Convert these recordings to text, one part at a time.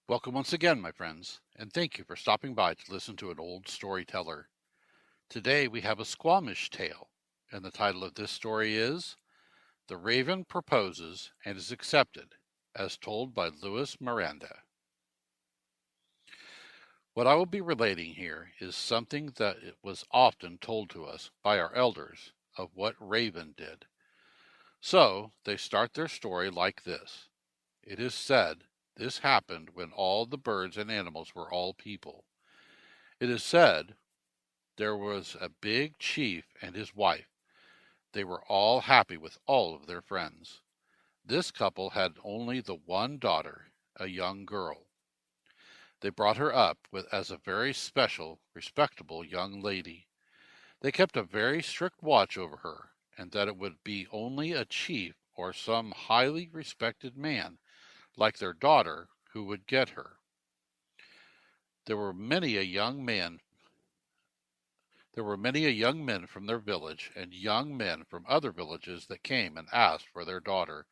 Welcome once again, my friends, and thank you for stopping by to listen to an old storyteller. Today we have a Squamish tale, and the title of this story is The Raven Proposes and is Accepted, as told by Louis Miranda. What I will be relating here is something that was often told to us by our elders of what Raven did. So they start their story like this. It is said this happened when all the birds and animals were all people. It is said there was a big chief and his wife. They were all happy with all of their friends. This couple had only the one daughter, a young girl. They brought her up as a very special, respectable young lady. They kept a very strict watch over her, and that it would be only a chief or some highly respected man, like their daughter, who would get her. There were many a young men from their village and young men from other villages that came and asked for their daughter,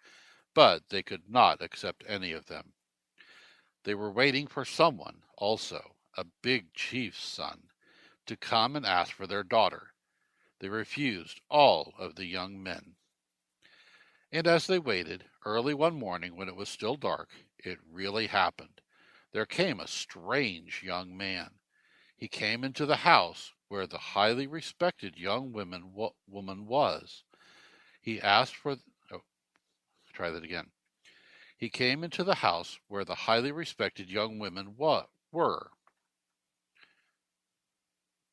but they could not accept any of them. They were waiting for someone, also, a big chief's son, to come and ask for their daughter. They refused all of the young men. And as they waited, early one morning when it was still dark, it really happened. There came a strange young man. He came into the house where the highly respected young woman was. He asked for... try that again. He came into the house where the highly respected young women were.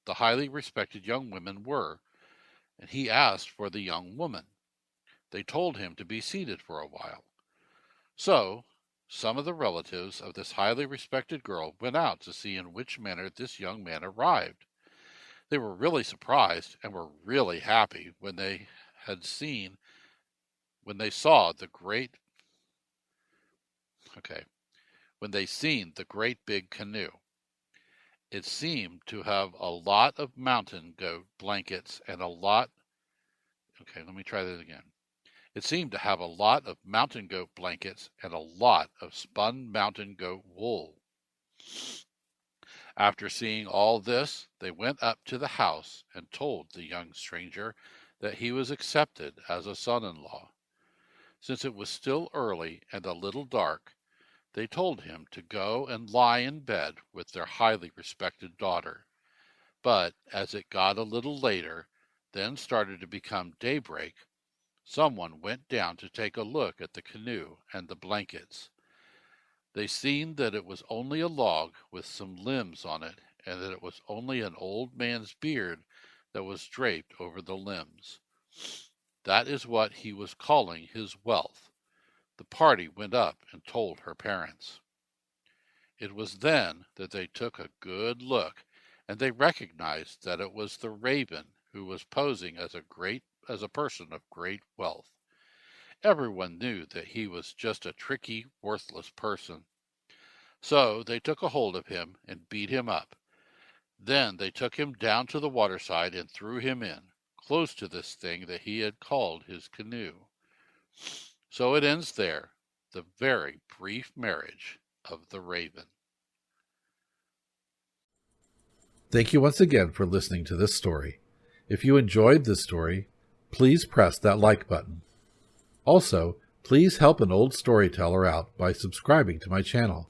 The highly respected young women were, and he asked for the young woman. They told him to be seated for a while. So, some of the relatives of this highly respected girl went out to see in which manner this young man arrived. They were really surprised and were really happy when they saw the great big canoe. It seemed to have a lot of mountain goat blankets and a lot... let me try that again. It seemed to have a lot of mountain goat blankets and a lot of spun mountain goat wool. After seeing all this, they went up to the house and told the young stranger that he was accepted as a son-in-law. Since it was still early and a little dark, they told him to go and lie in bed with their highly respected daughter. But as it got a little later, then started to become daybreak, someone went down to take a look at the canoe and the blankets. They seen that it was only a log with some limbs on it, and that it was only an old man's beard that was draped over the limbs. That is what he was calling his wealth. The party went up and told her parents. It was then that they took a good look, and they recognized that it was the raven who was posing as a person of great wealth. Everyone knew that he was just a tricky, worthless person. So they took a hold of him and beat him up. Then they took him down to the waterside and threw him in, close to this thing that he had called his canoe. So it ends there, the very brief marriage of the raven. Thank you once again for listening to this story. If you enjoyed this story, please press that like button. Also, please help an old storyteller out by subscribing to my channel.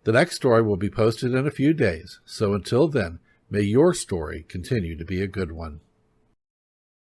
The next story will be posted in a few days, so until then, may your story continue to be a good one.